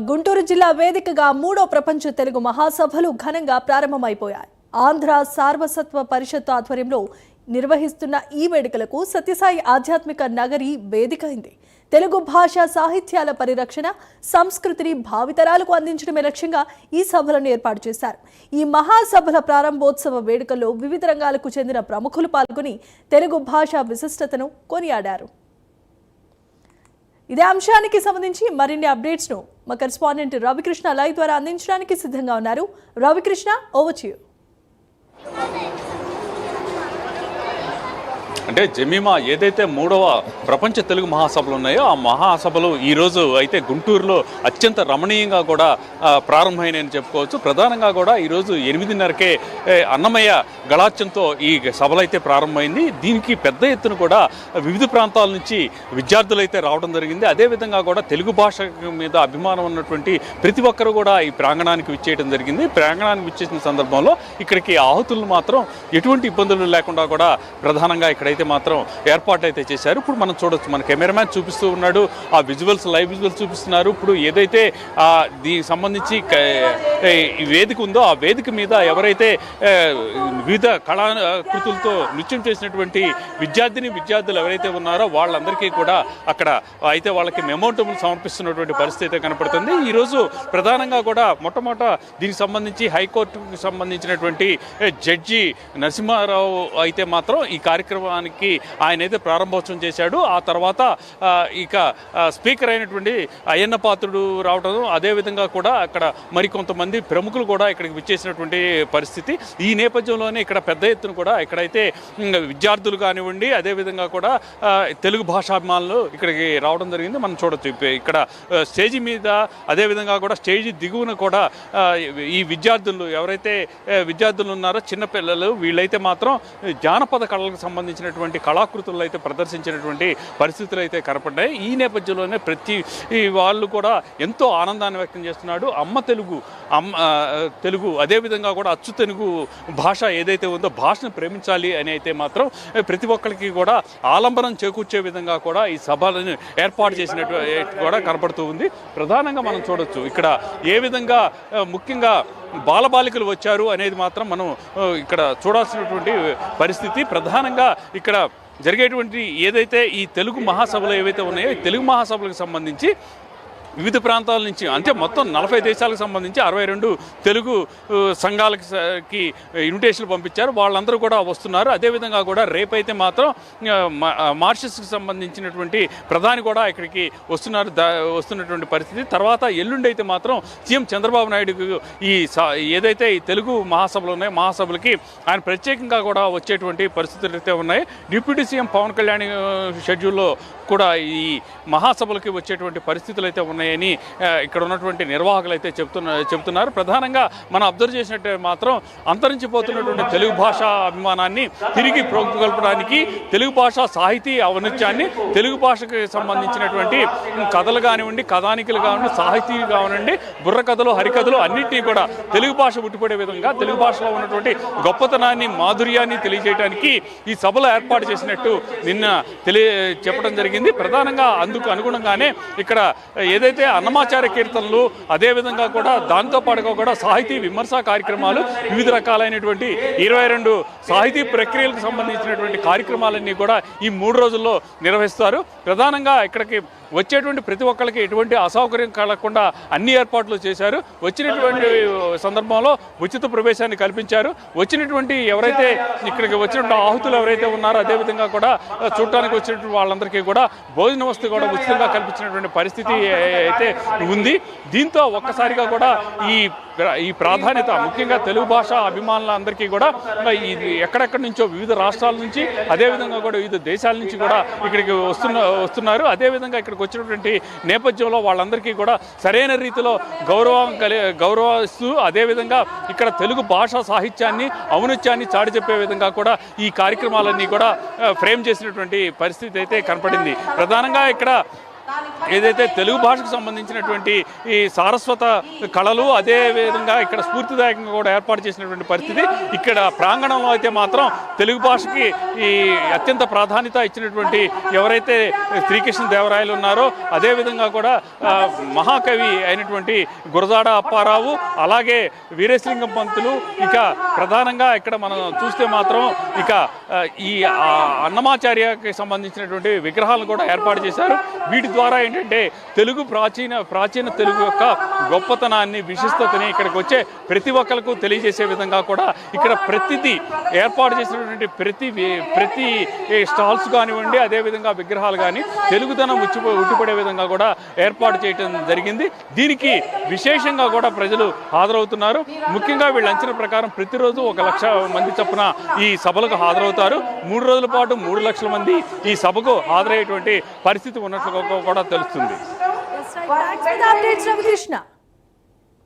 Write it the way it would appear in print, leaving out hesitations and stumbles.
గుంటూరు జిల్లా వేదికగా మూడో ప్రపంచ తెలుగు మహాసభలు ఘనంగా ప్రారంభమైపోయాయి. ఆంధ్ర సార్వసత్వ పరిషత్ ఆధ్వర్యంలో నిర్వహిస్తున్న ఈ వేడుకలకు సత్యసాయి ఆధ్యాత్మిక నగరి వేదికైంది. తెలుగు భాష సాహిత్యాల పరిరక్షణ, సంస్కృతిని భావితరాలకు అందించడమే లక్ష్యంగా ఈ సభలను ఏర్పాటు చేశారు. ఈ మహాసభల ప్రారంభోత్సవ వేడుకల్లో వివిధ రంగాలకు చెందిన ప్రముఖులు పాల్గొని తెలుగు భాష విశిష్టతను కొనియాడారు. ఇదే అంశానికి సంబంధించి మరిన్ని అప్డేట్స్ ను మా కరెస్పాండెంట్ రవికృష్ణ లైవ్ ద్వారా అందించడానికి సిద్ధంగా ఉన్నారు. Ravikrishna, over to you. అంటే జమీమా ఏదైతే మూడవ ప్రపంచ తెలుగు మహాసభలు ఉన్నాయో ఆ మహాసభలు ఈరోజు అయితే గుంటూరులో అత్యంత రమణీయంగా కూడా ప్రారంభమైనని చెప్పుకోవచ్చు. ప్రధానంగా కూడా ఈరోజు 8:30కే అన్నమయ్య గళార్చనతో ఈ సభలు అయితే ప్రారంభమైంది. దీనికి పెద్ద ఎత్తున కూడా వివిధ ప్రాంతాల నుంచి విద్యార్థులు అయితే రావడం జరిగింది. అదేవిధంగా కూడా తెలుగు భాష మీద అభిమానం ఉన్నటువంటి ప్రతి ఒక్కరు కూడా ఈ ప్రాంగణానికి విచ్చేయడం జరిగింది. ప్రాంగణానికి విచ్చేసిన సందర్భంలో ఇక్కడికి ఆహుతులను మాత్రం ఎటువంటి ఇబ్బందులు లేకుండా కూడా ప్రధానంగా ఇక్కడైతే మాత్రం ఏర్పాటు అయితే చేశారు. ఇప్పుడు మనం చూడొచ్చు, మన కెమెరామ్యాన్ చూపిస్తూ ఉన్నాడు, ఆ విజువల్స్ లైవ్ విజువల్స్ చూపిస్తున్నారు. ఇప్పుడు ఏదైతే దీనికి సంబంధించి ఈ వేదిక ఉందో ఆ వేదిక మీద ఎవరైతే వివిధ కళాకృతులతో నృత్యం చేసినటువంటి విద్యార్థులు ఎవరైతే ఉన్నారో వాళ్ళందరికీ కూడా అక్కడ అయితే వాళ్ళకి మెమోంటములు సమర్పిస్తున్నటువంటి పరిస్థితి కనపడుతుంది. ఈరోజు ప్రధానంగా కూడా మొట్టమొదట దీనికి సంబంధించి హైకోర్టుకు సంబంధించినటువంటి జడ్జి నరసింహారావు అయితే మాత్రం ఈ కార్యక్రమానికి ఆయన అయితే ప్రారంభోత్సవం చేశాడు. ఆ తర్వాత ఇక స్పీకర్ అయినటువంటి అయ్యన్న పాత్రుడు రావడం, అదేవిధంగా కూడా అక్కడ మరికొంతమంది ప్రముఖులు కూడా ఇక్కడికి విచ్చేసినటువంటి పరిస్థితి. ఈ నేపథ్యంలోనే ఇక్కడ పెద్ద ఎత్తున కూడా ఇక్కడైతే విద్యార్థులు కానివ్వండి, అదేవిధంగా కూడా తెలుగు భాషాభిమానులు ఇక్కడికి రావడం జరిగింది. మనం చూడొచ్చు ఇక్కడ స్టేజీ మీద, అదేవిధంగా కూడా స్టేజీ దిగువన కూడా ఈ విద్యార్థులు ఎవరైతే విద్యార్థులు ఉన్నారో చిన్నపిల్లలు వీళ్ళైతే మాత్రం జానపద కళలకు సంబంధించినటువంటి కళాకృతులు అయితే ప్రదర్శించినటువంటి పరిస్థితులు అయితే కనపడ్డాయి. ఈ నేపథ్యంలోనే ప్రతి వాళ్ళు కూడా ఎంతో ఆనందాన్ని వ్యక్తం చేస్తున్నాడు. అమ్మ తెలుగు అదేవిధంగా కూడా అచ్చు తెలుగు భాష ఏదైతే ఉందో భాషను ప్రేమించాలి అని అయితే మాత్రం ప్రతి ఒక్కరికి కూడా ఆలంబనం చేకూర్చే విధంగా కూడా ఈ సభలను ఏర్పాటు చేసినట్టు కూడా కనపడుతూ ఉంది. ప్రధానంగా మనం చూడొచ్చు ఇక్కడ ఏ విధంగా ముఖ్యంగా బాలబాలికలు వచ్చారు అనేది మాత్రం మనం ఇక్కడ చూడాల్సినటువంటి పరిస్థితి. ప్రధానంగా ఇక్కడ జరిగేటువంటి ఏదైతే ఈ తెలుగు మహాసభలు ఏవైతే ఉన్నాయో ఈ తెలుగు మహాసభలకు సంబంధించి వివిధ ప్రాంతాల నుంచి అంటే మొత్తం 40 దేశాలకు సంబంధించి 62 తెలుగు సంఘాలకి ఇన్విటేషన్లు పంపించారు. వాళ్ళందరూ కూడా వస్తున్నారు. అదేవిధంగా కూడా రేపైతే మాత్రం మారిషస్కి సంబంధించినటువంటి ప్రధాని కూడా ఇక్కడికి వస్తున్నటువంటి పరిస్థితి. తర్వాత ఎల్లుండి అయితే మాత్రం సీఎం చంద్రబాబు నాయుడుకు ఏదైతే ఈ తెలుగు మహాసభలు ఉన్నాయో మహాసభలకి ఆయన ప్రత్యేకంగా కూడా వచ్చేటువంటి పరిస్థితులు అయితే ఉన్నాయి. డిప్యూటీ సీఎం పవన్ కళ్యాణ్ షెడ్యూల్లో కూడా ఈ మహాసభలకి వచ్చేటువంటి పరిస్థితులు అయితే ఉన్నాయని ఇక్కడ ఉన్నటువంటి నిర్వాహకులు అయితే చెప్తున్నారు. ప్రధానంగా మనం అబ్జర్వ్ చేసినట్టే మాత్రం అంతరించిపోతున్నటువంటి తెలుగు భాష అభిమానాన్ని తిరిగి ప్రోత్కల్పడానికి తెలుగు భాష సాహితీ ఔన్నత్యాన్ని, తెలుగు భాషకు సంబంధించినటువంటి కథలు కానివ్వండి, కథానికలు కానివ్వండి, సాహితీ కానివ్వండి, బుర్రకథలు, హరికథలు అన్నింటినీ కూడా తెలుగు భాష ఉట్టిపడే విధంగా తెలుగు భాషలో ఉన్నటువంటి గొప్పతనాన్ని, మాధుర్యాన్ని తెలియజేయడానికి ఈ సభలో ఏర్పాటు చేసినట్టు నిన్న చెప్పడం జరిగింది. ప్రధానంగా అందుకు అనుగుణంగానే ఇక్కడ ఏదైతే అన్నమాచార్య కీర్తనలు, అదేవిధంగా కూడా దాంతో పాటుగా కూడా సాహితీ విమర్శ కార్యక్రమాలు, వివిధ రకాలైనటువంటి 22 సాహితీ ప్రక్రియలకు సంబంధించినటువంటి కార్యక్రమాలన్నీ కూడా ఈ 3 రోజుల్లో నిర్వహిస్తారు. ప్రధానంగా ఇక్కడికి వచ్చేటువంటి ప్రతి ఒక్కరికి ఎటువంటి అసౌకర్యం కలగకుండా అన్ని ఏర్పాట్లు చేశారు. వచ్చినటువంటి సందర్భంలో ఉచిత ప్రవేశాన్ని కల్పించారు. వచ్చినటువంటి ఎవరైతే ఇక్కడికి వచ్చినటువంటి ఆహుతులు ఎవరైతే ఉన్నారో అదేవిధంగా కూడా చూడటానికి వచ్చినటువంటి వాళ్ళందరికీ కూడా భోజన వస్తువు కూడా ఉచితంగా కల్పించినటువంటి పరిస్థితి అయితే ఉంది. దీంతో ఒక్కసారిగా కూడా ఈ ప్రాధాన్యత ముఖ్యంగా తెలుగు భాష అభిమానులందరికీ కూడా ఎక్కడెక్కడి నుంచో వివిధ రాష్ట్రాల నుంచి, అదేవిధంగా కూడా వివిధ దేశాల నుంచి కూడా ఇక్కడికి వస్తున్నారు. అదేవిధంగా ఇక్కడికి వచ్చినటువంటి నేపథ్యంలో వాళ్ళందరికీ కూడా సరైన రీతిలో గౌరవిస్తూ అదేవిధంగా ఇక్కడ తెలుగు భాషా సాహిత్యాన్ని, ఔన్నత్యాన్ని చాటి చెప్పే విధంగా కూడా ఈ కార్యక్రమాలన్నీ కూడా ఫ్రేమ్ చేసినటువంటి పరిస్థితి అయితే కనపడింది. ప్రధానంగా ఇక్కడ ఏదైతే తెలుగు భాషకు సంబంధించినటువంటి ఈ సారస్వత కళలు అదే విధంగా ఇక్కడ స్ఫూర్తిదాయకంగా కూడా ఏర్పాటు చేసినటువంటి పరిస్థితి. ఇక్కడ ప్రాంగణంలో అయితే మాత్రం తెలుగు భాషకి ఈ అత్యంత ప్రాధాన్యత ఇచ్చినటువంటి ఎవరైతే శ్రీకృష్ణదేవరాయలు ఉన్నారో అదేవిధంగా కూడా మహాకవి అయినటువంటి గురజాడ అప్పారావు, అలాగే వీరేశలింగం పంతులు, ఇక ప్రధానంగా ఇక్కడ మనం చూస్తే మాత్రం ఇక ఈ అన్నమాచార్యకి సంబంధించినటువంటి విగ్రహాలను కూడా ఏర్పాటు చేశారు. వీటి ద్వారా ఏంటంటే తెలుగు ప్రాచీన తెలుగు యొక్క గొప్పతనాన్ని, విశిష్టతని ఇక్కడికి వచ్చే ప్రతి ఒక్కరికి తెలియజేసే విధంగా కూడా ఇక్కడ ప్రతిదీ ఏర్పాటు చేసినటువంటి ప్రతి స్టాల్స్ కానివ్వండి, అదేవిధంగా విగ్రహాలు కానీ తెలుగుదనం ఉట్టిపడే విధంగా కూడా ఏర్పాటు చేయడం జరిగింది. దీనికి విశేషంగా కూడా ప్రజలు హాజరవుతున్నారు. ముఖ్యంగా వీళ్ళ అంచనా ప్రకారం ప్రతిరోజు 1 లక్ష మంది చొప్పున ఈ సభలకు హాజరవుతారు. 3 రోజుల పాటు 3 లక్షల మంది ఈ సభకు హాజరయ్యేటువంటి పరిస్థితి ఉన్నట్లు కూడా తెలుస్తుంది. Thanks for the updates, Ravi Krishna.